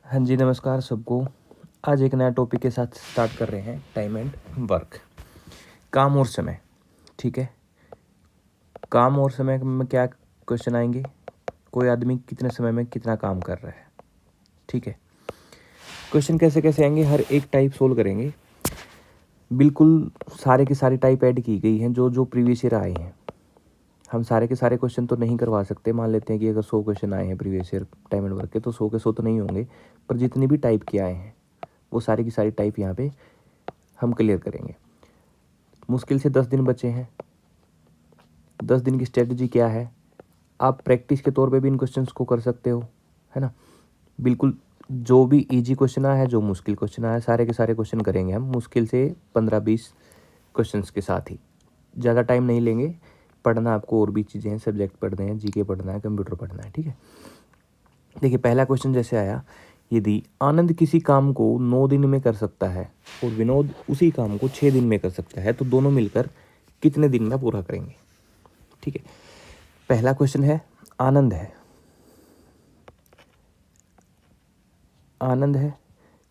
हाँ जी, नमस्कार सबको। आज एक नया टॉपिक के साथ स्टार्ट कर रहे हैं, टाइम एंड वर्क। काम और समय। ठीक है, काम और समय में क्या क्वेश्चन आएंगे? कोई आदमी कितने समय में कितना काम कर रहा है। ठीक है, क्वेश्चन कैसे कैसे आएंगे, हर एक टाइप सोल्व करेंगे। बिल्कुल सारे की सारी टाइप ऐड की गई हैं जो जो प्रीवियस ईयर आए हैं। हम सारे के सारे क्वेश्चन तो नहीं करवा सकते। मान लेते हैं कि अगर 100 क्वेश्चन आए हैं previous year time and work के, तो 100 के 100 तो नहीं होंगे, पर जितनी भी टाइप के आए हैं वो सारी की सारी टाइप यहाँ पे हम क्लियर करेंगे। मुश्किल से 10 दिन बचे हैं। 10 दिन की स्ट्रेटजी क्या है, आप प्रैक्टिस के तौर पे भी इन क्वेश्चंस को कर सकते हो, है ना। बिल्कुल जो भी इजी क्वेश्चन आया है, जो मुश्किल क्वेश्चन आया है, सारे के सारे क्वेश्चन करेंगे हम मुश्किल से 15-20 क्वेश्चंस के साथ ही। ज़्यादा टाइम नहीं लेंगे। पढ़ना आपको और भी चीज़ें हैं, सब्जेक्ट पढ़ने हैं, जीके पढ़ना है, कंप्यूटर पढ़ना है। ठीक है, देखिए पहला क्वेश्चन जैसे आया, यदि आनंद किसी काम को 9 दिन में कर सकता है और विनोद उसी काम को 6 दिन में कर सकता है, तो दोनों मिलकर कितने दिन में पूरा करेंगे। ठीक है, पहला क्वेश्चन है, आनंद है। आनंद है,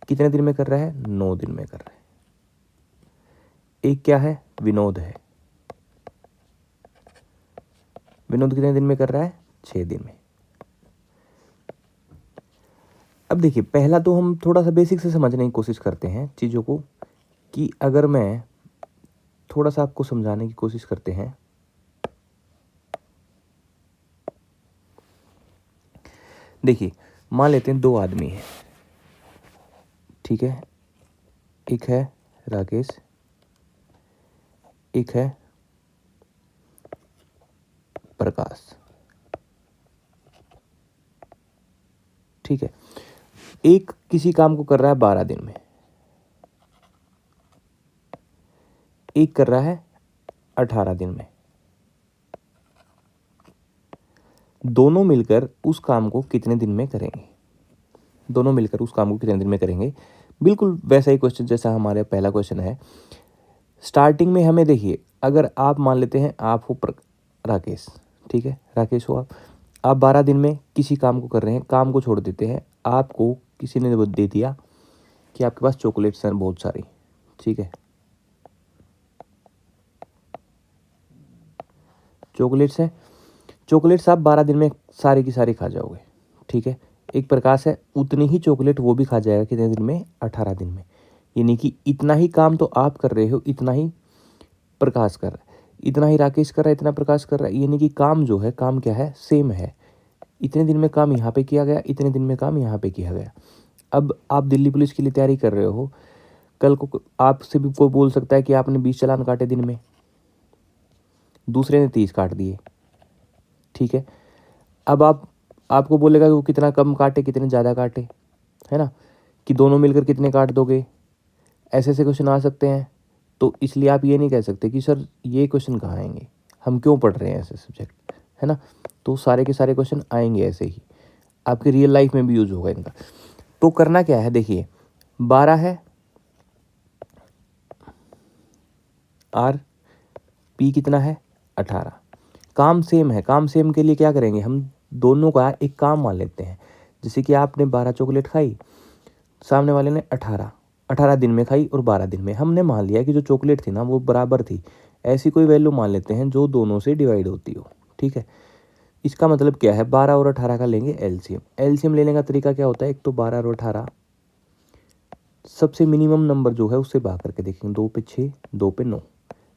कितने दिन में कर रहा है? 9 दिन में कर रहा है। एक क्या है? विनोद है। विनोद कितने दिन में कर रहा है? 6 दिन में। अब देखिए, पहला तो हम थोड़ा सा बेसिक से समझने की कोशिश करते हैं चीज़ों को, कि अगर मैं थोड़ा सा आपको समझाने की कोशिश करते हैं। देखिए, मान लेते हैं 2 आदमी हैं। ठीक है, एक है राकेश, एक है प्रकाश। ठीक है, एक किसी काम को कर रहा है 12 दिन में, एक कर रहा है 18 दिन में। दोनों मिलकर उस काम को कितने दिन में करेंगे? दोनों मिलकर उस काम को कितने दिन में करेंगे? बिल्कुल वैसा ही क्वेश्चन जैसा हमारे पहला क्वेश्चन है। स्टार्टिंग में हमें देखिए, अगर आप मान लेते हैं आप हो राकेश। ठीक है, राकेश हो आप 12 दिन में किसी काम को कर रहे हैं, काम को छोड़ देते हैं। आपको किसी ने दे दिया कि आपके पास चॉकलेट्स हैं बहुत सारी। ठीक है, चॉकलेट्स हैं, चॉकलेट्स आप 12 दिन में सारी की सारी खा जाओगे। ठीक है, एक प्रकाश है, उतनी ही चॉकलेट वो भी खा जाएगा कितने दिन में? 18 दिन में। यानी कि इतना ही काम तो आप कर रहे हो, इतना ही प्रकाश कर रहा है, इतना ही राकेश कर रहा है, इतना प्रकाश कर रहा है। यानी कि काम जो है, काम क्या है? सेम है। इतने दिन में काम यहाँ पे किया गया, इतने दिन में काम यहाँ पे किया गया। अब आप दिल्ली पुलिस के लिए तैयारी कर रहे हो, कल को आपसे भी कोई बोल सकता है कि आपने 20 चालान काटे दिन में, दूसरे ने 30 काट दिए। ठीक है, अब आपको बोलेगा कि वो कितना कम काटे, कितने ज़्यादा काटे, है ना, कि दोनों मिलकर कितने काट दोगे। ऐसे ऐसे क्वेश्चन आ सकते हैं। तो इसलिए आप ये नहीं कह सकते कि सर ये क्वेश्चन कहाँ आएंगे, हम क्यों पढ़ रहे हैं ऐसे सब्जेक्ट, है ना। तो सारे के सारे क्वेश्चन आएंगे ऐसे ही, आपकी रियल लाइफ में भी यूज होगा इनका। तो करना क्या है, देखिए 12 है, आर पी कितना है? 18। काम सेम है, काम सेम के लिए क्या करेंगे, हम दोनों का एक काम मान लेते हैं। जैसे कि आपने 12 चॉकलेट खाई, सामने वाले ने 18 दिन में खाई और 12 दिन में। हमने मान लिया कि जो चॉकलेट थी ना वो बराबर थी। ऐसी कोई वैल्यू मान लेते हैं जो दोनों से डिवाइड होती हो। ठीक है, इसका मतलब क्या है, 12 और 18 का लेंगे एलसीएम। एलसीएम लेने का तरीका क्या होता है, एक तो 12 और 18 सबसे मिनिमम नंबर जो है उससे भाग करके देखेंगे। 2 पे 6, 2 पे 9,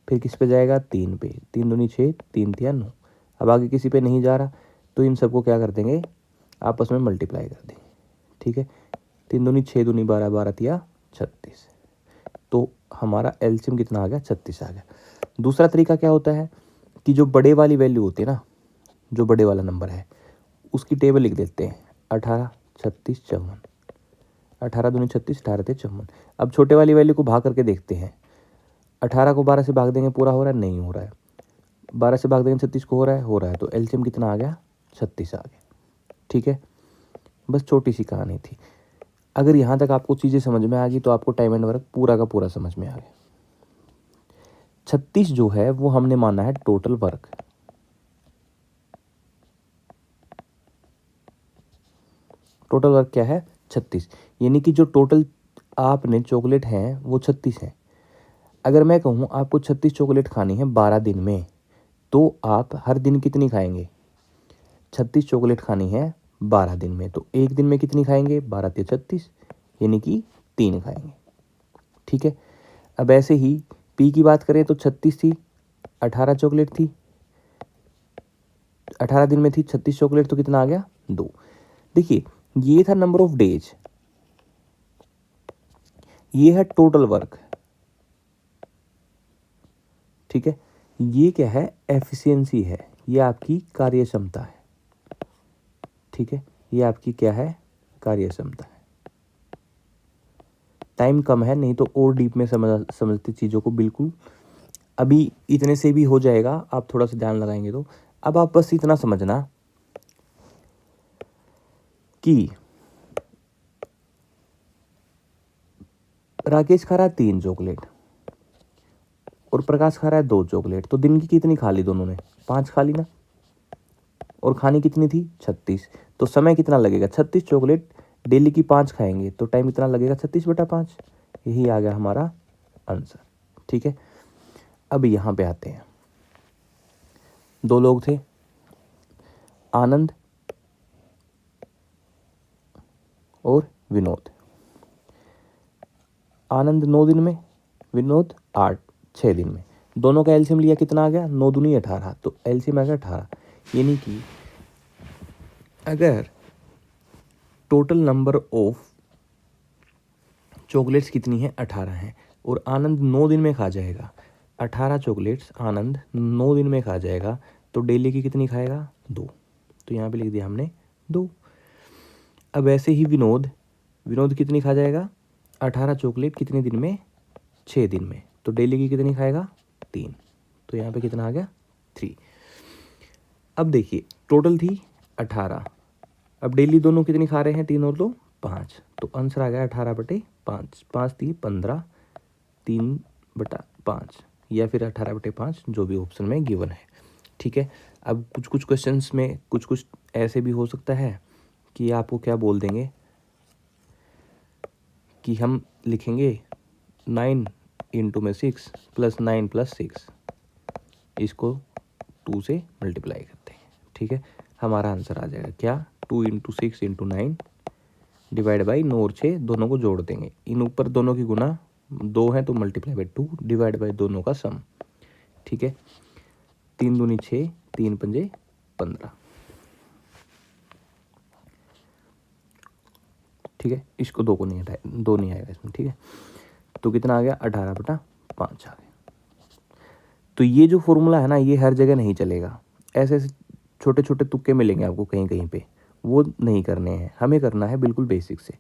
फिर किस पे जाएगा? 3 पे। 3 दूनी 6, 3 तिया 9। अब आगे किसी पे नहीं जा रहा तो इन सबको क्या कर देंगे, आपस में मल्टीप्लाई कर देंगे। ठीक है, 3 दूनी 6, दूनी 12, 12 तिया 36। तो हमारा एलसीएम कितना आ गया? 36 आ गया। दूसरा तरीका क्या होता है कि जो बड़े वाली वैल्यू होती है ना, जो बड़े वाला नंबर है उसकी टेबल लिख देते हैं, 18, 36, 54। 18 दूनी 36, 18 थे 54। अब छोटे वाली वैल्यू को भाग करके देखते हैं। 18 को 12 से भाग देंगे, पूरा हो रहा है? नहीं हो रहा है। 12 से भाग देंगे 36 को, हो रहा है? हो रहा है। तो एलसीएम कितना आ गया? 36 आ गया। ठीक है, बस छोटी सी कहानी थी। अगर यहाँ तक आपको चीज़ें समझ में आ गई तो आपको टाइम एंड वर्क पूरा का पूरा समझ में आ गया। 36 जो है वो हमने माना है टोटल वर्क। टोटल वर्क क्या है? 36, यानी कि जो टोटल आपने चॉकलेट हैं वो 36 हैं। अगर मैं कहूँ आपको 36 चॉकलेट खानी है 12 दिन में, तो आप हर दिन कितनी खाएंगे? 36 चॉकलेट खानी है 12 दिन में, तो एक दिन में कितनी खाएंगे? 12 × 36, यानी कि 3 खाएंगे। ठीक है। अब ऐसे ही पी की बात करें तो 36 थी, 18 चॉकलेट थी, 18 दिन में थी 36 चॉकलेट, तो कितना आ गया? 2। देखिए ये था नंबर ऑफ डेज, ये है टोटल वर्क। ठीक है, ये क्या है? एफिशिएंसी है, ये आपकी कार्य क्षमता है। ठीक है, ये आपकी क्या है? कार्य क्षमता है। टाइम कम है, नहीं तो और डीप में समझते चीज़ों को। बिल्कुल अभी इतने से भी हो जाएगा, आप थोड़ा सा ध्यान लगाएंगे तो। अब आप बस इतना समझना कि राकेश खा रहा है 3 चॉकलेट और प्रकाश खा रहा है 2 चॉकलेट, तो दिन की कितनी खा ली दोनों ने? 5 खा ली ना। और खानी कितनी थी? 36। तो समय कितना लगेगा? 36 चॉकलेट डेली की 5 खाएंगे तो टाइम कितना लगेगा? 36/5। यही आ गया हमारा आंसर। ठीक है, अब यहाँ पे आते हैं। 2 लोग थे, आनंद और विनोद। आनंद 9 दिन में, विनोद 6 दिन में। दोनों का एलसीएम लिया, कितना आ गया? 9 दूनी 18, तो एलसीएम आ गया 18। यानी कि अगर टोटल नंबर ऑफ चॉकलेट्स कितनी है? 18 है, और आनंद 9 दिन में खा जाएगा 18 चॉकलेट्स। आनंद 9 दिन में खा जाएगा, तो डेली की कितनी खाएगा? 2। तो यहाँ पे लिख दिया हमने 2। अब ऐसे ही विनोद कितनी खा जाएगा? 18 चॉकलेट कितने दिन में? 6 दिन में, तो डेली की कितनी खाएगा? 3। तो यहाँ पे कितना आ गया? 3। अब देखिए टोटल थी 18, अब डेली दोनों कितनी खा रहे हैं? 3 और 2 5, तो आंसर आ गया 18/5। 5 थी 15, 3/5, या फिर 18/5, जो भी ऑप्शन में गिवन है। ठीक है, अब कुछ क्वेश्चंस में कुछ ऐसे भी हो सकता है कि आपको क्या बोल देंगे कि हम लिखेंगे 9 इंटू में 6 + 9 + 6, इसको 2 से मल्टीप्लाई करते हैं। ठीक है, हमारा आंसर आ जाएगा क्या? 2 × 6 × 9 डिवाइड बाई 9 और 6 दोनों को जोड़ देंगे। इन ऊपर दोनों की गुना 2 है तो मल्टीप्लाई बाई 2 डिवाइड बाई दोनों का सम। ठीक है, 3 दूनी 6, 3 पंजे 15। ठीक है, इसको 2 को नहीं हटाए, 2 नहीं आएगा इसमें। ठीक है, तो कितना आ गया? 18/5 आ गया। तो ये जो फॉर्मूला है ना, ये हर जगह नहीं चलेगा। ऐसे ऐसे छोटे छोटे तुक्के मिलेंगे आपको कहीं कहीं पे, वो नहीं करने हैं, हमें करना है बिल्कुल बेसिक से।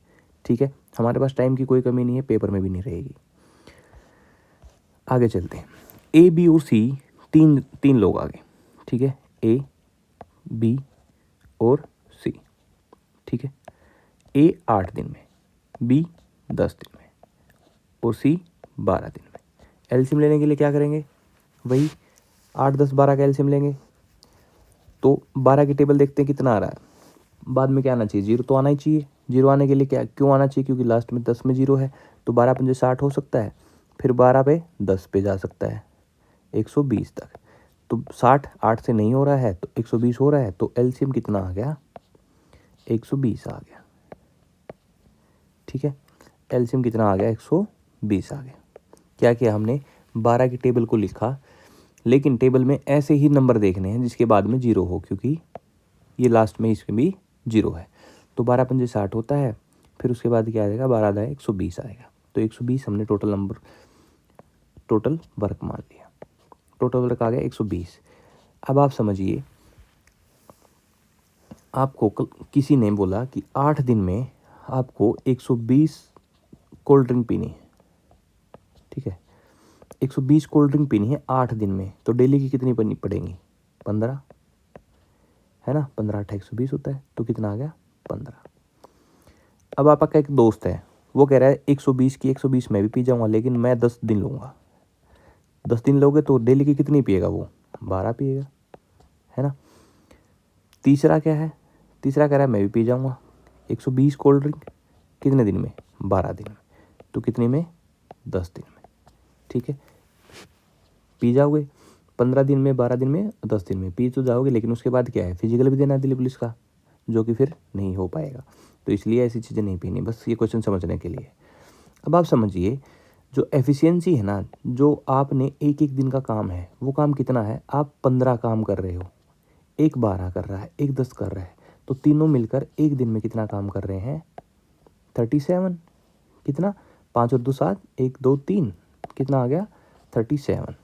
ठीक है, हमारे पास टाइम की कोई कमी नहीं है, पेपर में भी नहीं रहेगी। आगे चलते हैं। ए, बी और सी, तीन लोग आगे। ठीक है, ए, बी और सी। ठीक है, ए 8 दिन में, बी 10 दिन में और सी 12 दिन में। एलसीएम लेने के लिए क्या करेंगे? वही 8, 10, 12 का एलसीएम लेंगे। तो 12 की टेबल देखते हैं कितना आ रहा है। बाद में क्या आना चाहिए? 0 तो आना ही चाहिए। 0 आने के लिए क्या क्यों आना चाहिए? क्योंकि लास्ट में 10 में 0 है, तो 12 पंजे 60 हो सकता है, फिर 12 पे 10 पे जा सकता है 120 तक। तो 60 8 से नहीं हो रहा है तो 120 हो रहा है, तो एलसीएम कितना आ गया? 120 आ गया। ठीक है, एलसीएम कितना आ गया? 120 आ गया। क्या किया हमने? 12 की टेबल को लिखा, लेकिन टेबल में ऐसे ही नंबर देखने हैं जिसके बाद में 0 हो, क्योंकि ये लास्ट में इसमें भी 0 है। तो 12 पंजे 60 होता है, फिर उसके बाद क्या आ जाएगा? 12 दाएँ 120 आएगा। तो 120 हमने टोटल वर्क मान लिया। टोटल वर्क आ गया 120। अब आप समझिए, आपको किसी ने बोला कि 8 दिन में आपको 120 कोल्ड ड्रिंक पीनी है। ठीक है, 120 कोल्ड ड्रिंक पीनी है 8 दिन में, तो डेली की कितनी पड़ेंगी? 15 है ना, 15 8 120 होता है, तो कितना आ गया? 15। अब आपका एक दोस्त है, वो कह रहा है 120 की 120 मैं भी पी जाऊंगा, लेकिन मैं 10 दिन लूँगा। 10 दिन लोगे तो डेली की कितनी पिएगा वो? 12 पिएगा, है ना। तीसरा क्या है? तीसरा कह रहा है मैं भी पी जाऊंगा 120 कोल्ड ड्रिंक, कितने दिन में? 12 दिन में। तो कितने में? 10 दिन में। ठीक है, पी जाओगे 15 दिन में, 12 दिन में, 10 दिन में पी तो जाओगे, लेकिन उसके बाद क्या है, फिजिकल भी देना है दिल्ली पुलिस का, जो कि फिर नहीं हो पाएगा। तो इसलिए ऐसी चीज़ें नहीं पीनी, बस ये क्वेश्चन समझने के लिए। अब आप समझिए, जो एफिशिएंसी है ना, जो आपने एक एक दिन का काम है, वो काम कितना है? आप 15 काम कर रहे हो, एक 12 कर रहा है, एक 10 कर रहा है, तो तीनों मिलकर एक दिन में कितना काम कर रहे हैं? 37। कितना? 5 और 2 7, 1 2 3, कितना आ गया? 37।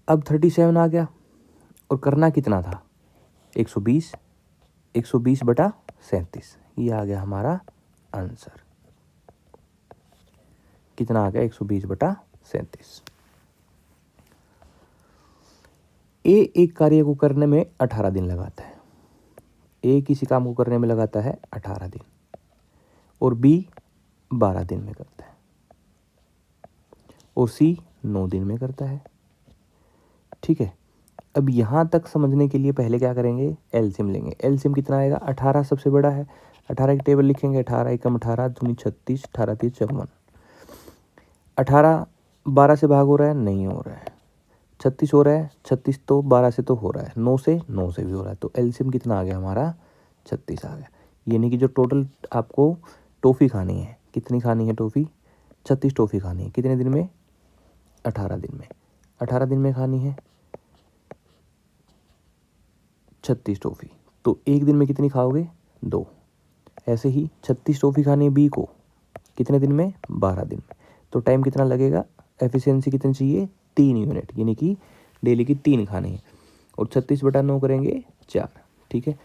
अब 37 आ गया, और करना कितना था? 120, 120 बटा 37, ये आ गया हमारा आंसर। कितना आ गया? 120 बटा 37। ए एक कार्य को करने में 18 दिन लगाता है। ए किसी काम को करने में लगाता है 18 दिन, और बी 12 दिन में करता है, और सी 9 दिन में करता है। ठीक है, अब यहाँ तक समझने के लिए पहले क्या करेंगे? एलसीएम लेंगे। एलसीएम कितना आएगा? 18 सबसे बड़ा है, 18 की टेबल लिखेंगे, 18 एकम 18, दूनी 36, 18 तीस 54। 18 12 से भाग हो रहा है? नहीं हो रहा है। 36 हो रहा है? 36 तो 12 से तो हो रहा है, 9 से भी हो रहा है, तो एलसीएम कितना आ गया हमारा? 36 आ गया। यानी कि जो टोटल आपको टॉफ़ी खानी है, कितनी खानी है टॉफ़ी? 36 टॉफ़ी खानी है। कितने दिन में? 18 दिन में। 18 दिन में खानी है 36 टॉफ़ी, तो एक दिन में कितनी खाओगे? 2। ऐसे ही 36 टॉफ़ी खानी है बी को, कितने दिन में? 12 दिन में। तो टाइम कितना लगेगा? एफिशिएंसी कितनी चाहिए? 3 यूनिट, यानी कि डेली की 3 खानी है, और 36 बटा 9 करेंगे 4। ठीक है,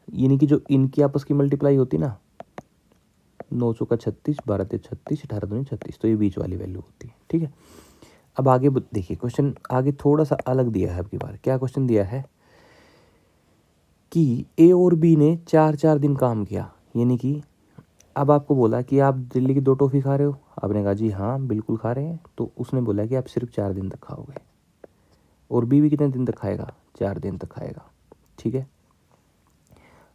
यानी कि जो इनकी आपस की मल्टीप्लाई होती ना, 9 चौका 36, 12 ते 36, 18 दूनी 36, तो ये बीच वाली वैल्यू होती है। ठीक है, अब आगे देखिए, क्वेश्चन आगे थोड़ा सा अलग दिया है अब की बार। क्या क्वेश्चन दिया है कि ए और बी ने 4-4 दिन काम किया, यानी कि अब आपको बोला कि आप दिल्ली की 2 टॉफ़ी खा रहे हो, आपने कहा जी हाँ बिल्कुल खा रहे हैं, तो उसने बोला कि आप सिर्फ 4 दिन तक खाओगे, और बी भी कितने दिन तक खाएगा? 4 दिन तक खाएगा। ठीक है,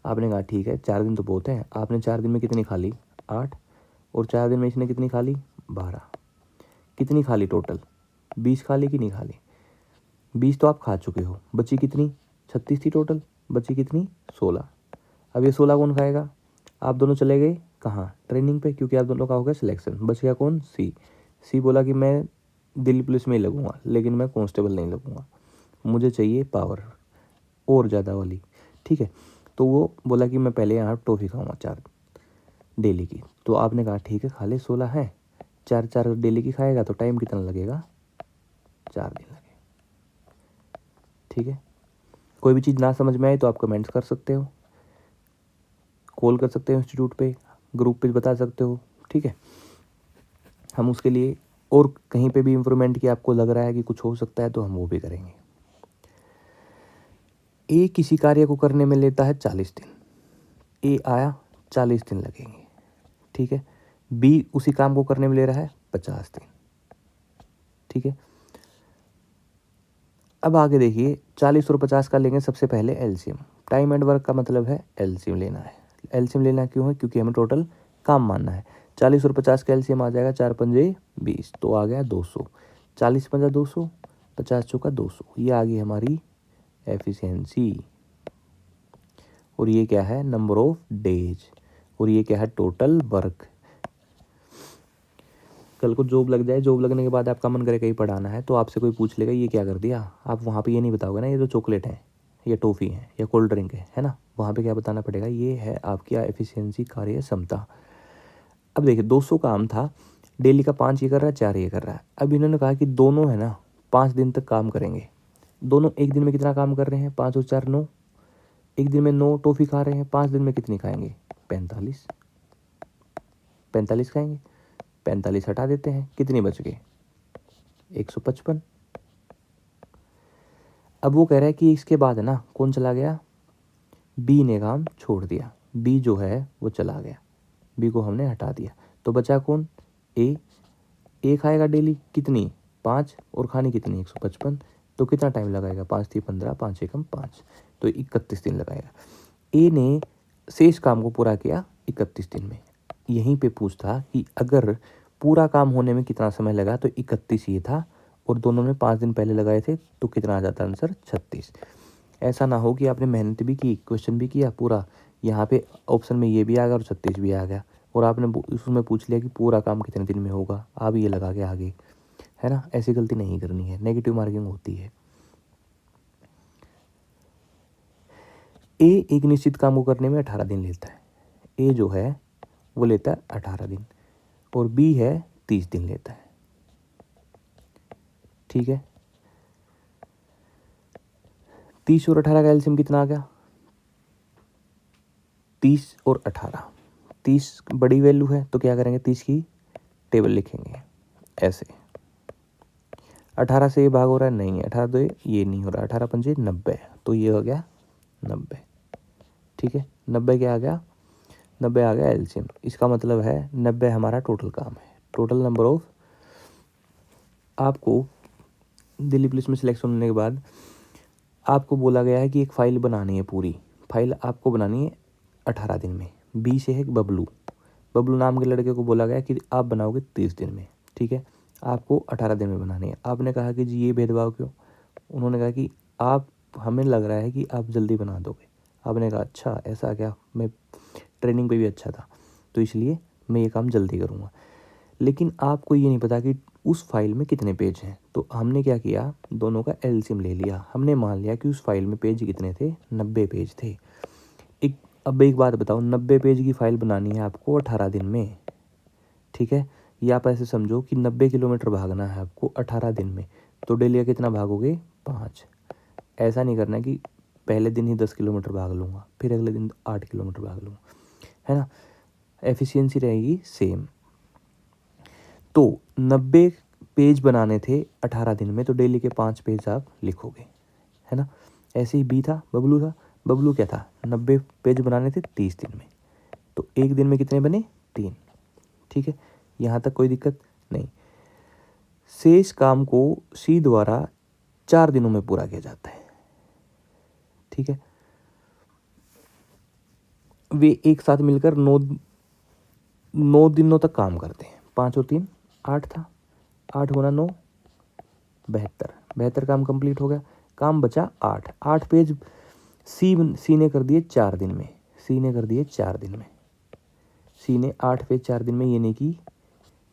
आपने कहा ठीक है 4 दिन तो बहुत है। आपने 4 दिन में कितनी खा ली? 8, और 4 दिन में इसने कितनी खा ली? 12। कितनी खा ली टोटल? 20 खा ली कि नहीं खा ली? 20 तो आप खा चुके हो, बची कितनी? 36 थी टोटल, बची कितनी? 16। अब ये 16 कौन खाएगा? आप दोनों चले गए कहाँ? ट्रेनिंग पे, क्योंकि आप दोनों का हो गया सिलेक्शन। बच गया कौन? सी। सी बोला कि मैं दिल्ली पुलिस में ही लगूंगा, लेकिन मैं कांस्टेबल नहीं लगूंगा, मुझे चाहिए पावर और ज़्यादा वाली। ठीक है, तो वो बोला कि मैं पहले यहाँ टॉफ़ी खाऊंगा 4 डेली की। तो आपने कहा ठीक है खा ले, 16 है, 4 डेली की खाएगा, तो टाइम कितना लगेगा? 4 दिन लगेगा। ठीक है, कोई भी चीज़ ना समझ में आए तो आप कमेंट्स कर सकते हो, कॉल कर सकते हो इंस्टीट्यूट पे, ग्रुप पे बता सकते हो। ठीक है, हम उसके लिए और कहीं पे भी इम्प्रूवमेंट की आपको लग रहा है कि कुछ हो सकता है, तो हम वो भी करेंगे। ए किसी कार्य को करने में लेता है 40 दिन। ए आया, 40 दिन लगेंगे। ठीक है, बी उसी काम को करने में ले रहा है 50 दिन। ठीक है, अब आगे देखिए, 40 और 50 का लेंगे सबसे पहले एलसीएम। टाइम एंड वर्क का मतलब है एलसीएम लेना है। एलसीएम लेना क्यों है? क्योंकि हमें टोटल काम मानना है। 40 और 50 का एलसीएम आ जाएगा 4 पंजे 20, तो आ गया 200। 40 पंजा 200, 50 चौका 200, ये आ गई हमारी एफिशिएंसी। और ये क्या है? Number of days. और ये क्या है? Total work. कल को जॉब लग जाए, जॉब लगने के बाद आपका मन करे कहीं पढ़ाना है, तो आपसे कोई पूछ लेगा ये क्या कर दिया, आप वहाँ पे ये नहीं बताओगे ना ये तो चॉकलेट है, या टॉफ़ी है, या कोल्ड ड्रिंक है ना। वहाँ पे क्या बताना पड़ेगा? ये है आपकी एफिशिएंसी, कार्य क्षमता। अब देखिए 200 काम था, डेली का 5 ये कर रहा है, 4 ये कर रहा है। अब इन्होंने कहा कि दोनों है ना 5 दिन तक काम करेंगे। दोनों एक दिन में कितना काम कर रहे हैं? 5 और 4 9। एक दिन में 9 टॉफ़ी खा रहे हैं, 5 दिन में कितनी खाएंगे? 45। 45 खाएंगे, 45 हटा देते हैं, कितनी बच गई? 155। अब वो कह रहा है कि इसके बाद है ना कौन चला गया? बी ने काम छोड़ दिया, बी जो है वो चला गया, बी को हमने हटा दिया, तो बचा कौन? ए। ए खाएगा डेली कितनी? 5, और खानी कितनी? 155। तो कितना टाइम लगाएगा? 5 थी 15, 5 एकम 5, तो 31 दिन लगाएगा। ए ने शेष काम को पूरा किया 31 दिन में। यहीं पे पूछता कि अगर पूरा काम होने में कितना समय लगा, तो 31 ये था और दोनों ने 5 दिन पहले लगाए थे, तो कितना आ जाता आंसर 36। ऐसा ना हो कि आपने मेहनत भी की, क्वेश्चन भी किया पूरा, यहाँ पे ऑप्शन में ये भी आ गया और 36 भी आ गया, और आपने उसमें पूछ लिया कि पूरा काम कितने दिन में होगा, आप ये लगा के आगे, है ना। ऐसी गलती नहीं करनी है, नेगेटिव मार्किंग होती है। ए एक निश्चित काम को करने में 18 दिन लेता है। ए जो है वो लेता है 18 दिन और बी है 30 दिन लेता है। ठीक है, 30 और 18 का एलसीएम कितना आ गया? 30 और 18, 30 बड़ी वैल्यू है तो क्या करेंगे, 30 की टेबल लिखेंगे ऐसे। 18 से ये भाग हो रहा है, नहीं 18 तो ये नहीं हो रहा, 18 पंजे 90, तो ये हो गया 90। ठीक है, 90 क्या आ गया, 90 आ गया एलसीएम। इसका मतलब है 90 हमारा टोटल काम है। टोटल नंबर ऑफ, आपको दिल्ली पुलिस में सिलेक्शन होने के बाद आपको बोला गया है कि एक फ़ाइल बनानी है, पूरी फाइल आपको बनानी है 18 दिन में। बी से है बबलू, बबलू नाम के लड़के को बोला गया कि आप बनाओगे 30 दिन में। ठीक है, आपको 18 दिन में बनानी है। आपने कहा कि जी ये भेदभाव क्यों? उन्होंने कहा कि आप, हमें लग रहा है कि आप जल्दी बना दोगे। आपने कहा अच्छा ऐसा क्या, मैं ट्रेनिंग पे भी अच्छा था तो इसलिए मैं ये काम जल्दी करूँगा। लेकिन आपको ये नहीं पता कि उस फाइल में कितने पेज हैं। तो हमने क्या किया, दोनों का एलसीएम ले लिया। हमने मान लिया कि उस फाइल में पेज कितने थे, 90 पेज थे। अब एक बात बताओ, 90 पेज की फाइल बनानी है आपको 18 दिन में। ठीक है, या आप ऐसे समझो कि 90 किलोमीटर भागना है आपको 18 दिन में, तो डेली का कितना भागोगे, 5। ऐसा नहीं करना कि पहले दिन ही 10 किलोमीटर भाग लूँगा, फिर अगले दिन 8 किलोमीटर भाग लूँगा, है ना। एफिशिएंसी रहेगी सेम। तो 90 पेज बनाने थे 18 दिन में, तो डेली के 5 पेज आप लिखोगे, है ना। ऐसे ही बी था, बबलू था। बबलू क्या था, 90 पेज बनाने थे 30 दिन में, तो एक दिन में कितने बने, 3। ठीक है, यहाँ तक कोई दिक्कत नहीं। शेष काम को सी द्वारा 4 दिनों में पूरा किया जाता है। ठीक है, वे एक साथ मिलकर 9 दिनों तक काम करते हैं। 5 और 3 8 था, 8 गुना 9 72 काम कंप्लीट हो गया। काम बचा 8 पेज सी ने कर दिए 4 दिन में। सी ने कर दिए 4 दिन में, सी ने 8 पेज 4 दिन में, यानी कि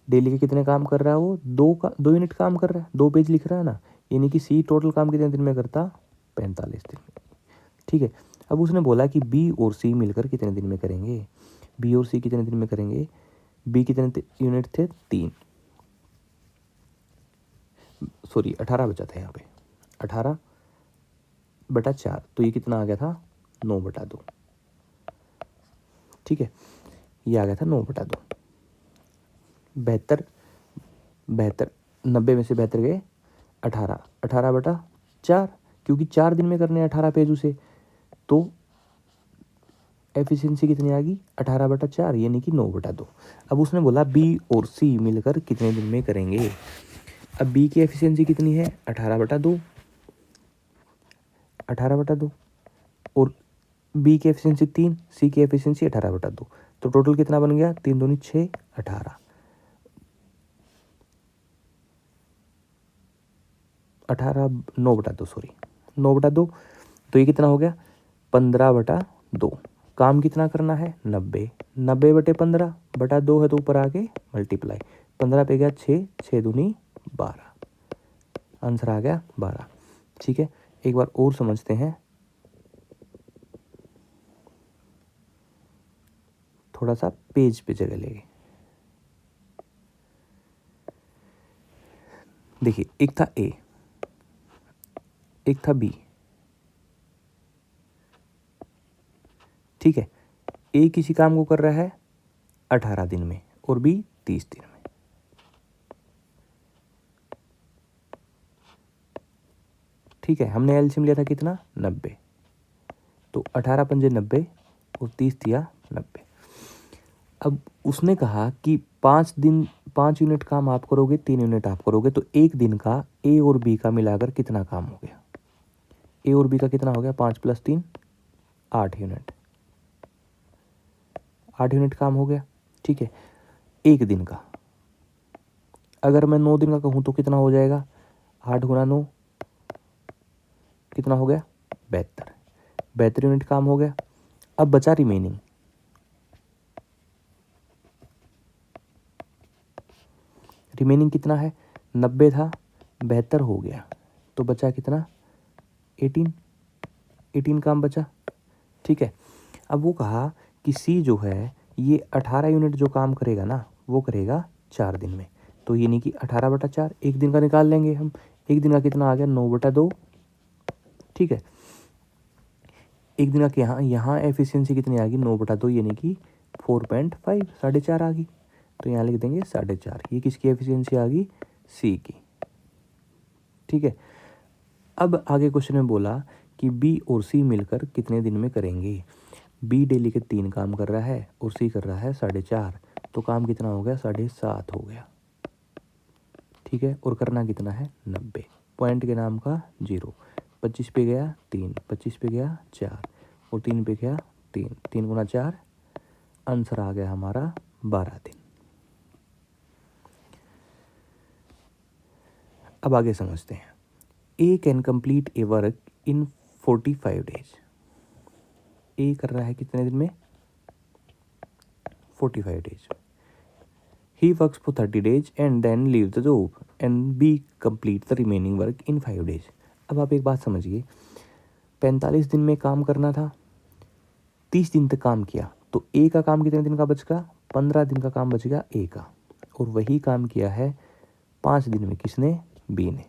डेली के कितने काम कर रहा है वो, 2 यूनिट काम कर रहा है, 2 पेज लिख रहा है ना, यानी कि सी टोटल काम कितने दिन में करता, 45 दिन में। ठीक है, अब उसने बोला कि बी और सी मिलकर कितने दिन में करेंगे, बी और सी कितने दिन में करेंगे। बी कितने यूनिट थे, 3, सॉरी 18 बचा था यहाँ पे, 18/4, तो ये कितना आ गया था, 9/2। ठीक है, ये आ गया था 9/2। 72 90 में से 72 गए 18/4, क्योंकि 4 दिन में करने 18 पेज उसे, तो एफिशिएंसी कितनी आ गई, 18/4, यानी कि 9/2। अब उसने बोला बी और सी मिलकर कितने दिन में करेंगे। अब बी की एफिशिएंसी कितनी है, 18/2, 18/2, और बी की एफिशिएंसी 3, सी की एफिशिएंसी 18/2, तो टोटल कितना बन गया, 3 दूनी 6, 18, 9/2, सॉरी 9/2, तो ये कितना हो गया, 15/2। काम कितना करना है, 90, 90/15/2 है, तो ऊपर आके मल्टीप्लाई, 15 पे गया 6, 6 दूनी 12, आंसर आ गया 12। ठीक है, एक बार और समझते हैं, थोड़ा सा पेज पे जगह लेंगे। देखिए, एक था ए, एक था बी। ठीक है, ए किसी काम को कर रहा है 18 दिन में और बी 30 दिन में। ठीक है, हमने एलसीएम लिया था कितना, 90, तो 18 पंजे 90 और 30 दिया 90। अब उसने कहा कि 5 यूनिट काम आप करोगे, 3 यूनिट आप करोगे, तो एक दिन का ए और बी का मिलाकर कितना काम हो गया, ए और बी का कितना हो गया, 5 + 3 8 यूनिट, 8 यूनिट काम हो गया। ठीक है, एक दिन का अगर मैं 9 दिन का कहूँ तो कितना हो जाएगा, 8 गुना 9 कितना हो गया, 72। 72 यूनिट काम हो गया। अब बचा रिमेनिंग, रिमेनिंग कितना है, 90 था, 72 हो गया, तो बचा कितना, 18 काम बचा। ठीक है, अब वो कहा कि सी जो है ये 18 यूनिट जो काम करेगा ना वो करेगा 4 दिन में, तो ये नहीं कि 18/4 एक दिन का निकाल लेंगे हम। एक दिन का कितना आ गया, 9/2। ठीक है, एक दिन का यहाँ यहाँ एफिशिएंसी कितनी आ गई, 9/2 यानी कि 4.5, 4.5 आ गई, तो यहाँ लिख देंगे 4.5। ये किसकी एफिशिएंसी आ गई, सी की। ठीक है, अब आगे क्वेश्चन में बोला कि बी और सी मिलकर कितने दिन में करेंगे। बी डेली के 3 काम कर रहा है और सी कर रहा है 4.5, तो काम कितना हो गया, 7.5 हो गया। ठीक है, और करना कितना है, 90। पॉइंट के नाम का 0, 25 पे गया 3, 25 पे गया 4 और 3 पे गया 3, 3 गुना 4, आंसर आ गया हमारा 12 दिन। अब आगे समझते हैं। A can complete a work in 45 days. A कर रहा है कितने दिन में, 45 days. He works for 30 days and then leave the job and B complete the remaining work in 5 days. अब आप एक बात समझिए, 45 दिन में काम करना था, 30 दिन तक काम किया, तो ए का काम कितने दिन का बच गया, 15 दिन का काम बच गया ए का, और वही काम किया है 5 दिन में किसने, बी ने।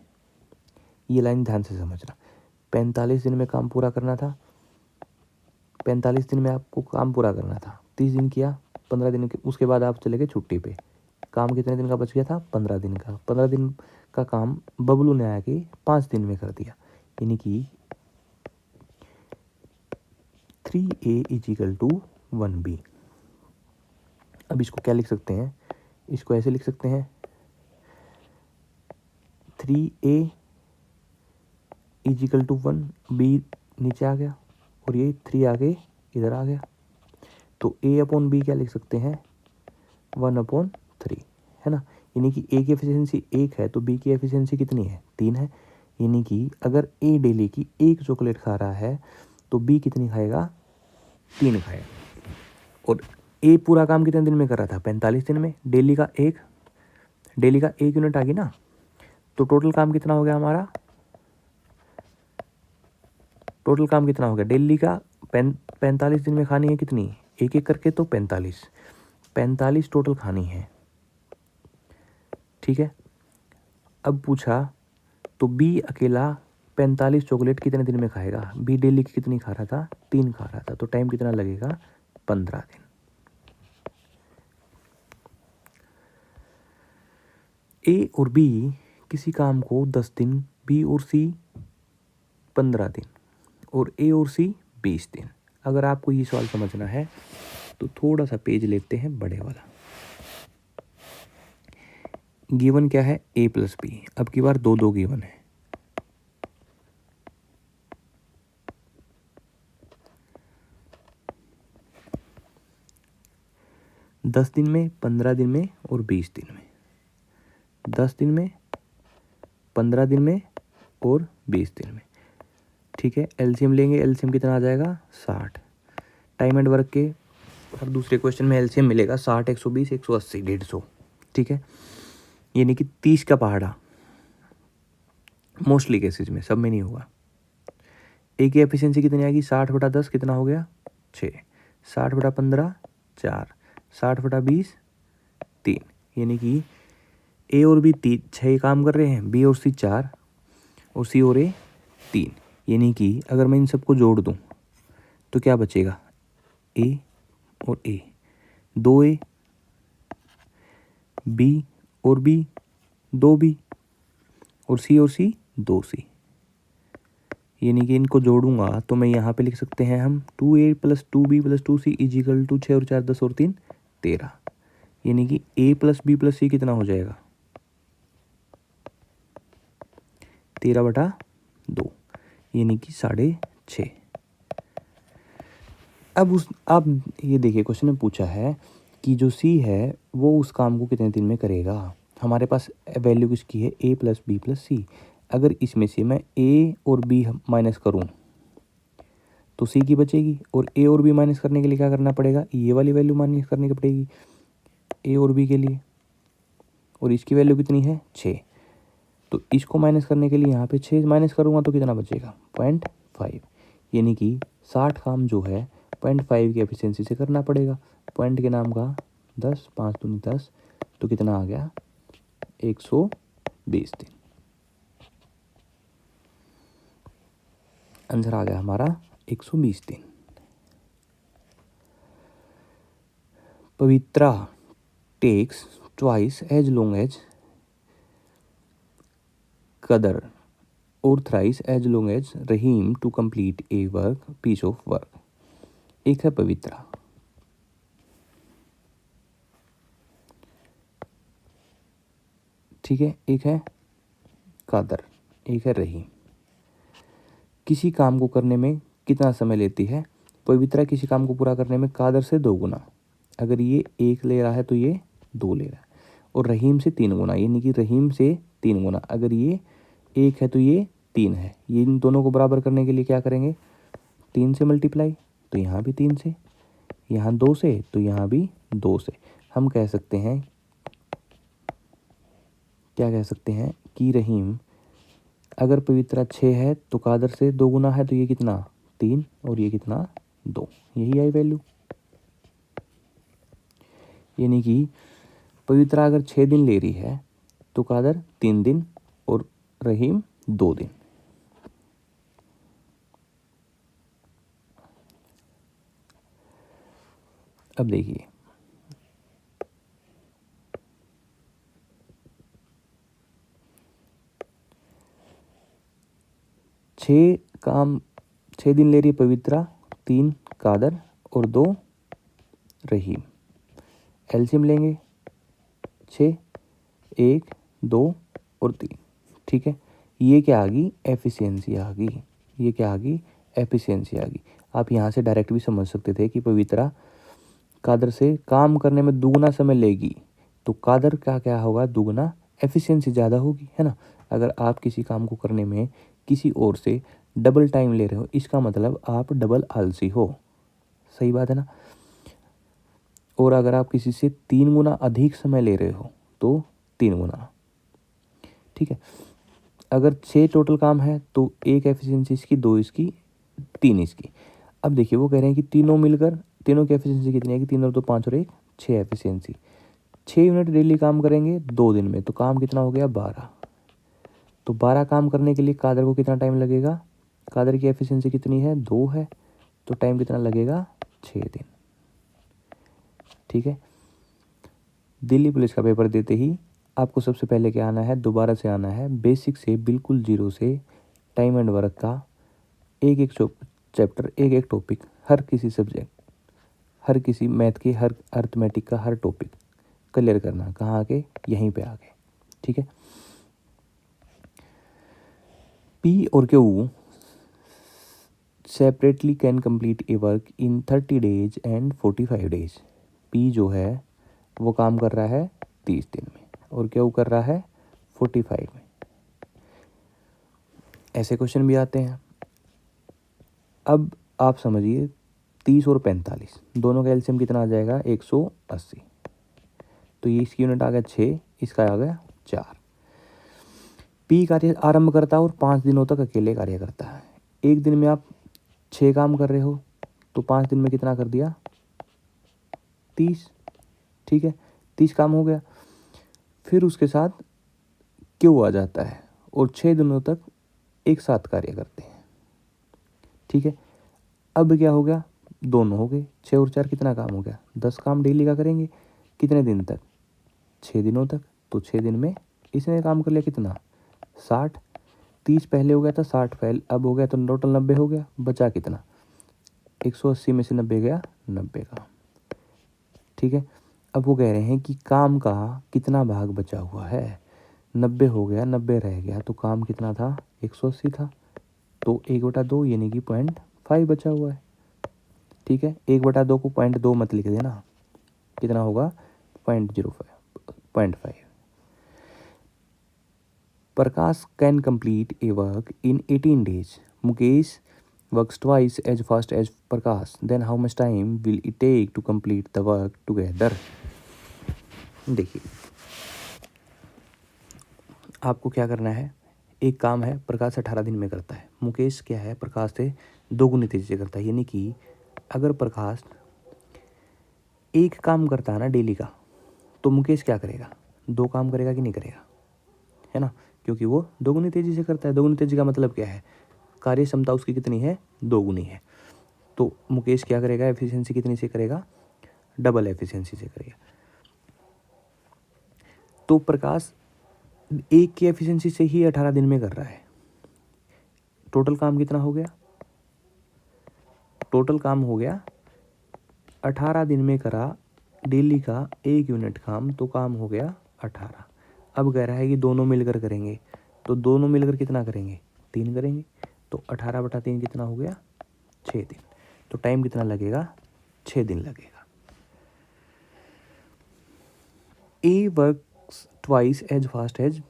ये लाइन ध्यान से समझना, 45 दिन में काम पूरा करना था, 45 दिन में आपको काम पूरा करना था, 30 दिन किया, 15 दिन के उसके बाद आप चले गए छुट्टी पे, काम कितने दिन का बच गया था, 15 दिन का। 15 दिन का काम बबलू ने आके 5 दिन में कर दिया, यानी कि 3A = 1B। अब इसको क्या लिख सकते हैं, इसको ऐसे लिख सकते हैं, 3A = 1, B नीचे आ गया और ये 3 आगे इधर आ गया, तो A/B क्या लिख सकते हैं, 1/3, है ना। यानी कि ए की एफिशिएंसी 1 है तो बी की एफिशिएंसी कितनी है, 3 है। यानी कि अगर ए डेली की 1 चॉकलेट खा रहा है तो बी कितनी खाएगा, 3 खाएगा। और ए पूरा काम कितने दिन में कर रहा था, 45 दिन में, डेली का 1 यूनिट आ गई ना, तो टोटल काम कितना हो गया हमारा, टोटल काम कितना हो गया डेली का, 45 दिन में खानी है कितनी, एक एक करके, तो 45 टोटल खानी है। ठीक है, अब पूछा तो बी अकेला 45 चॉकलेट कितने दिन में खाएगा, बी डेली की कितनी खा रहा था, 3 खा रहा था, तो टाइम कितना लगेगा, 15 दिन। ए और बी किसी काम को 10 दिन, बी और सी 15 दिन और ए और सी 20 दिन। अगर आपको ये सवाल समझना है तो थोड़ा सा पेज लेते हैं बड़े वाला। गिवन क्या है, A + B, अब की बार 2 गिवन है। दस दिन में, 15 दिन में और 20 दिन में, 10 दिन में, 15 दिन में और 20 दिन में। ठीक है, एलसीएम लेंगे, एलसीएम कितना आ जाएगा, 60। टाइम एंड वर्क के हर दूसरे क्वेश्चन में एलसीएम मिलेगा, 60, 120, 180, 150। ठीक है, यानी कि 30 का पहाड़ा, मोस्टली केसेज में, सब में नहीं होगा। ए की एफिशिएंसी कितनी आएगी, 60/10 कितना हो गया, 6, 60/15 4, 60/20 3, यानी कि ए और बी 6 काम कर रहे हैं, बी और सी 4 और सी और ए 3, यानी कि अगर मैं इन सबको जोड़ दूं तो क्या बचेगा, ए और ए 2A, बी और बी 2B और सी 2C, यानी कि इनको जोड़ूंगा तो मैं यहाँ पे लिख सकते हैं हम 2A + 2B + 2C = 6 और 4 10 और 3 13, यानी कि A + B + C कितना हो जाएगा, 13/2, यानी कि 6.5। अब ये देखिए क्वेश्चन में पूछा है कि जो सी है वो उस काम को कितने दिन में करेगा। हमारे पास वैल्यू किसकी है, ए प्लस बी प्लस सी। अगर इसमें से मैं ए और बी माइनस करूँ तो सी की बचेगी, और ए और बी माइनस करने के लिए क्या करना पड़ेगा, ये वाली वैल्यू माइनस करनी पड़ेगी ए और बी के लिए, और इसकी वैल्यू कितनी है 6। तो इसको माइनस करने के लिए यहाँ पे 6 माइनस करूँगा तो कितना बचेगा 0.5, यानी कि 60 काम जो है 0.5 की एफिशिएंसी से करना पड़ेगा। पॉइंट के नाम का 10, 5 दूनी 10, तो कितना आ गया 120 दिन। आंसर आ गया हमारा 120 दिन। Pavitra takes twice as long as Kadar और thrice as long as Rahim to complete a work piece of work. एक है पवित्रा, ठीक है, एक है कादर, एक है रहीम। किसी काम को करने में कितना समय लेती है, पवित्रा किसी काम को पूरा करने में कादर से 2 गुना, अगर ये 1 ले रहा है तो ये 2 ले रहा है, और रहीम से 3 गुना, यानी कि रहीम से 3 गुना, अगर ये 1 है तो ये 3 है। ये इन दोनों को बराबर करने के लिए क्या करेंगे, 3 से मल्टीप्लाई, तो यहाँ भी 3 से, यहाँ 2 से, तो यहाँ भी 2 से। हम कह सकते हैं, क्या कह सकते हैं कि रहीम अगर पवित्रा 6 है तो कादर से 2 गुना है, तो ये कितना 3, और ये कितना 2, यही आई वैल्यू। यानी कि पवित्रा अगर 6 दिन ले रही है तो कादर 3 दिन और रहीम 2 दिन। अब देखिए, छः दिन ले रही है पवित्रा, 3 कादर और 2 रहीम। एलसीएम लेंगे 6, 1, 2 और 3, ठीक है। ये क्या आ गई, एफिशिएंसी आ गई। ये क्या आ गई, एफिशिएंसी आ गई। आप यहाँ से डायरेक्ट भी समझ सकते थे कि पवित्रा कादर से काम करने में दुगना समय लेगी, तो कादर का क्या होगा, दुगना एफिशिएंसी ज़्यादा होगी, है ना। अगर आप किसी काम को करने में किसी और से डबल टाइम ले रहे हो, इसका मतलब आप डबल आलसी हो, सही बात है ना। और अगर आप किसी से 3 गुना अधिक समय ले रहे हो तो 3 गुना, ठीक है। अगर 6 टोटल काम है तो 1 एफिशिएंसी इसकी, 2 इसकी, 3 इसकी। अब देखिए वो कह रहे हैं कि तीनों मिलकर, तीनों की एफिशिएंसी कितनी है कि 3 और 2 5 और 1 6 एफिशिएंसी। 6 यूनिट डेली काम करेंगे 2 दिन में, तो काम कितना हो गया 12। तो 12 काम करने के लिए कादर को कितना टाइम लगेगा, कादर की एफिशिएंसी कितनी है 2 है, तो टाइम कितना लगेगा 6 दिन, ठीक है। दिल्ली पुलिस का पेपर देते ही आपको सबसे पहले क्या आना है, दोबारा से आना है बेसिक से, बिल्कुल जीरो से टाइम एंड वर्क का एक एक चैप्टर, एक एक टॉपिक, हर किसी सब्जेक्ट, हर किसी मैथ के, हर अर्थमेटिक का हर टॉपिक क्लियर करना। कहाँ आके, यहीं पे आके, ठीक है। पी और Q separately can complete a work in 30 days and 45 days. P जो है वो काम कर रहा है 30 दिन में, और क्यू कर रहा है 45 में। ऐसे क्वेश्चन भी आते हैं। अब आप समझिए 30 और 45 दोनों का एलसीएम कितना आ जाएगा 180। तो ये इसकी यूनिट आ गया 6, इसका आ गया 4। पी कार्य आरंभ करता है और 5 दिनों तक अकेले कार्य करता है। एक दिन में आप 6 काम कर रहे हो तो 5 दिन में कितना कर दिया 30, ठीक है। 30 काम हो गया, फिर उसके साथ क्यू आ जाता है और 6 दिनों तक एक साथ कार्य करते हैं, ठीक है। अब क्या हो गया, दोनों हो गए, 6 और 4 कितना काम हो गया 10 काम डेली का करेंगे, कितने दिन तक 6 दिनों तक। तो 6 दिन में इसने काम कर लिया कितना 60, 30 पहले हो गया था, 60 पहले, अब हो गया तो टोटल 90 हो गया। बचा कितना 180 में से 90 गया 90 का, ठीक है। अब वो कह रहे हैं कि काम का कितना भाग बचा हुआ है, 90 हो गया, 90 रह गया, तो काम कितना था 180 था, तो 1/2 यानी कि 0.5 बचा हुआ है। ठीक है, 1/2 को 0.2 मत लिख देना, कितना होगा 0.05. Prakash can complete a work in 18 days. Mukesh works twice as fast as Prakash. Then how much time will it take to complete the work together? देखिए, आपको क्या करना है, एक काम है प्रकाश 18 दिन में करता है, मुकेश क्या है प्रकाश से 2 गुनी तेजी से करता है। यानी कि अगर प्रकाश एक काम करता है ना डेली का, तो मुकेश क्या करेगा, 2 काम करेगा कि नहीं करेगा, है ना, क्योंकि वो 2 गुनी तेजी से करता है। 2 गुनी तेजी का मतलब क्या है, कार्य क्षमता उसकी कितनी है, 2 गुनी है। तो मुकेश क्या करेगा, एफिशिएंसी कितनी से करेगा, डबल एफिशिएंसी से करेगा। तो प्रकाश एक की एफिशिएंसी से ही 18 दिन में कर रहा है। टोटल काम कितना हो गया, टोटल काम हो गया 18 दिन में करा डेली का 1 यूनिट काम, तो काम हो गया 18। अब कह रहा है कि दोनों मिलकर करेंगे, तो दोनों मिलकर कितना करेंगे, 3 करेंगे, तो 18/3 कितना हो गया, 6 दिन। तो टाइम कितना लगेगा, 6 दिन लगेगा। A works twice as fast as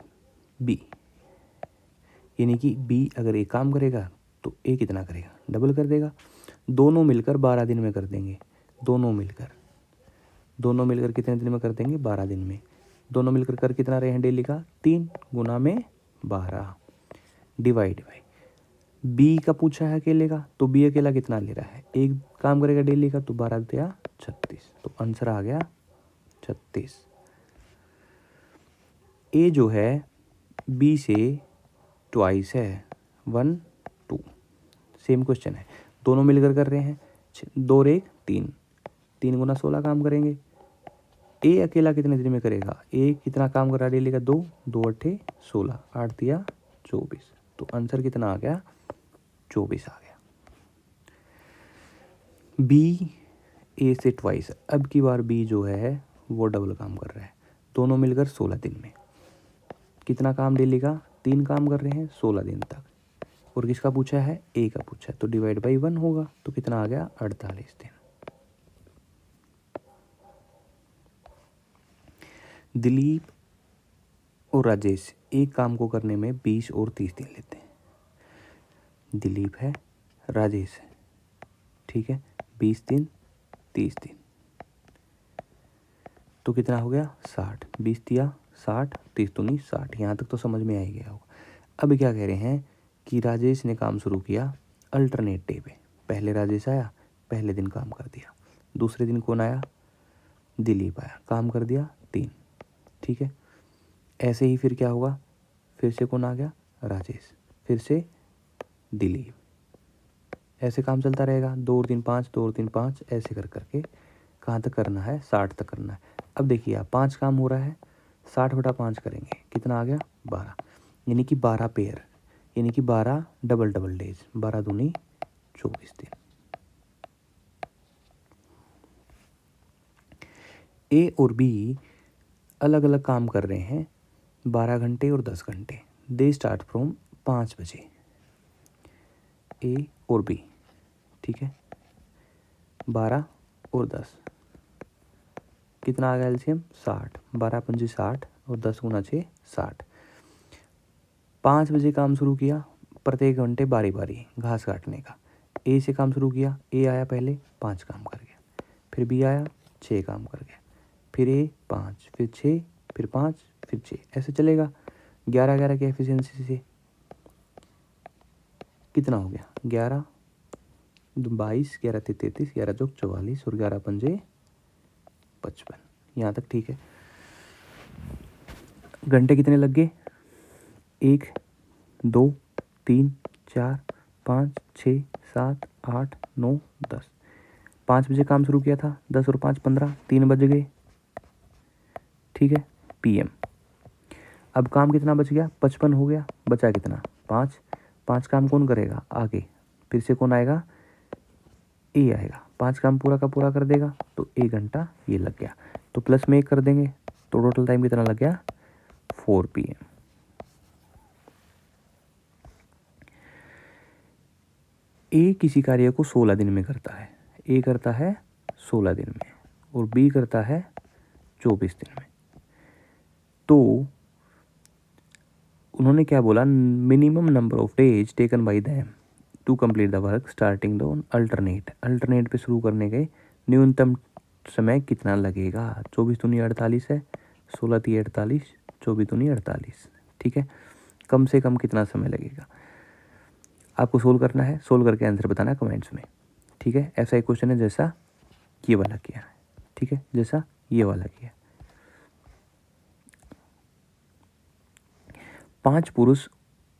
B, यानी कि बी अगर एक काम करेगा तो ए कितना करेगा, डबल कर देगा। दोनों मिलकर 12 दिन में कर देंगे, दोनों मिलकर कितने दिन में कर देंगे, 12 दिन में। दोनों मिलकर कर कितना रहे हैं डेली का, 3 गुना में 12 डिवाइड बाई बी का पूछा है अकेले का, तो बी अकेला कितना ले रहा है, एक काम करेगा डेली का, तो 12 दिया 36, तो आंसर आ गया 36। ए जो है बी से ट्वाइस है, 1 2। सेम क्वेश्चन है, दोनों मिलकर कर रहे हैं, 2 और 1 3, 3 गुना 16 काम करेंगे। ए अकेला कितने दिन में करेगा, ए कितना काम कर रहा है डेली का, 2 2 8 16, 8 दिया 24, तो आंसर कितना आ गया, 24 आ गया। बी ए से ट्वाइस, अब की बार बी जो है वो डबल काम कर रहा है, दोनों मिलकर 16 दिन में। कितना काम डेली का, 3 काम कर रहे हैं 16 दिन तक, और किसका पूछा है, ए का पूछा है, तो डिवाइड बाई 1 होगा, तो कितना आ गया 48 दिन। दिलीप और राजेश एक काम को करने में 20 और 30 दिन लेते हैं। दिलीप है, राजेश है, ठीक है, 20 दिन 30 दिन, तो कितना हो गया 60, 20 दिया 60, 30 दूनी 60। यहाँ तक तो समझ में आ ही गया होगा। अब क्या कह रहे हैं कि राजेश ने काम शुरू किया अल्टरनेट डे पे, पहले राजेश आया, पहले दिन काम कर दिया, दूसरे दिन कौन आया, दिलीप आया, काम कर दिया 3, ठीक है। ऐसे ही फिर क्या होगा, फिर से कौन आ गया, राजेश, फिर से दिलीप, ऐसे काम चलता रहेगा, 2 और 3 5, 2 और 3 5, ऐसे कर करके कहाँ तक करना है, 60 तक करना है। अब देखिए आप 5 काम हो रहा है, 60/5 करेंगे, कितना आ गया 12, यानी कि 12 पेयर, यानी कि 12 डबल डेज, 12 दूनी 24 दिन। ए और बी अलग अलग काम कर रहे हैं 12 घंटे और 10 घंटे। दे स्टार्ट फ्रॉम 5 बजे, ए और बी, ठीक है, 12 और 10, कितना आ गया एलसीएम 60, 12 पंजे 60 और 10 गुना 6 60। 5 बजे काम शुरू किया, प्रत्येक घंटे बारी बारी घास काटने का। ए से काम शुरू किया, ए आया पहले 5 काम कर गया, फिर बी आया 6 काम कर गया, फिर ए 5, फिर 6, फिर 5, फिर 6, ऐसे चलेगा। 11 की एफिशिएंसी से कितना हो गया, 11 22, 11 33, 11 चौक 44 और 11 पंजे 55। यहाँ तक ठीक है। घंटे कितने लग गए, 1 2 3 4 5 6 7 8 9 10। 5 बजे काम शुरू किया था, 10 और 5 15, 3 बज गए, ठीक है, PM। अब काम कितना बच गया, 55 हो गया, बचा कितना 5, 5 काम कौन करेगा आगे, फिर से कौन आएगा, ए आएगा, 5 काम पूरा का पूरा कर देगा, तो 1 घंटा ये लग गया, तो प्लस में 1 कर देंगे, तो टोटल टाइम कितना लग गया 4 PM। ए किसी कार्य को 16 दिन में करता है, ए करता है 16 दिन में और बी करता है 24 दिन में। तो उन्होंने क्या बोला, minimum number of days taken by them to complete the work starting the alternate पे शुरू करने के न्यूनतम समय कितना लगेगा। 24 दूनी 48 है, 16 ती 48, 24 दूनी 48। ठीक है, कम से कम कितना समय लगेगा आपको सोल्व करना है। सोल्व करके आंसर बताना कमेंट्स में। ठीक है, ऐसा एक क्वेश्चन है जैसा ये वाला किया है। ठीक है, जैसा ये वाला किया।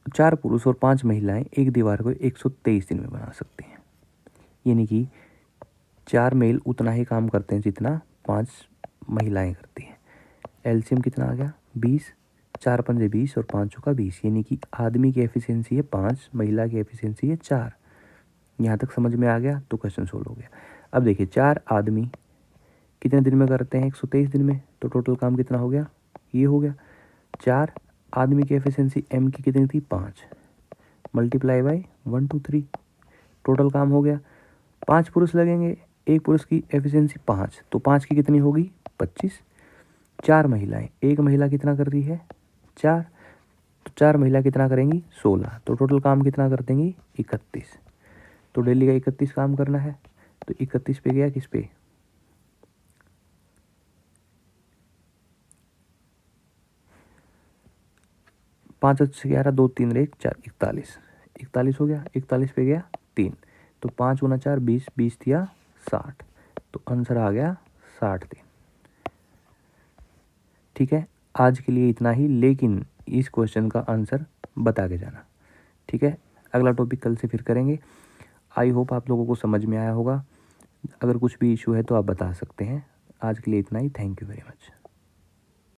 4 पुरुष और 5 महिलाएं एक दीवार को 123 दिन में बना सकते हैं। यानी कि 4 मेल उतना ही काम करते हैं जितना 5 महिलाएं करती हैं। एलसीएम कितना आ गया 20, 4 पंजे 20 और 5 चौका 20। यानी कि आदमी की एफिशिएंसी है 5, महिला की एफिशिएंसी है 4। यहाँ तक समझ में आ गया तो क्वेश्चन सोल्व हो गया। अब देखिए 4 आदमी कितने दिन में करते हैं 123 दिन में, तो टोटल काम कितना हो गया, ये हो गया। 4 आदमी की एफिशिएंसी एम की कितनी थी 5 मल्टीप्लाई बाई 1 2 3, टोटल काम हो गया। 5 पुरुष लगेंगे, एक पुरुष की एफिशिएंसी 5, तो 5 की कितनी होगी 25। 4 महिलाएं, एक महिला कितना कर रही है 4, तो 4 महिला कितना करेंगी 16, तो टोटल काम कितना कर देंगी 31। तो डेली का 31 काम करना है, तो 31 पे गया किस पे 5 से 11 2 3 1 4 41, 41 हो गया। 41 पे गया 3, तो 5 गुना 4 20, 20 दिया 60, तो आंसर आ गया 60 दिन। ठीक है, आज के लिए इतना ही, लेकिन इस क्वेश्चन का आंसर बता के जाना। ठीक है, अगला टॉपिक कल से फिर करेंगे। आई होप आप लोगों को समझ में आया होगा। अगर कुछ भी इशू है तो आप बता सकते हैं। आज के लिए इतना ही, थैंक यू वेरी मच।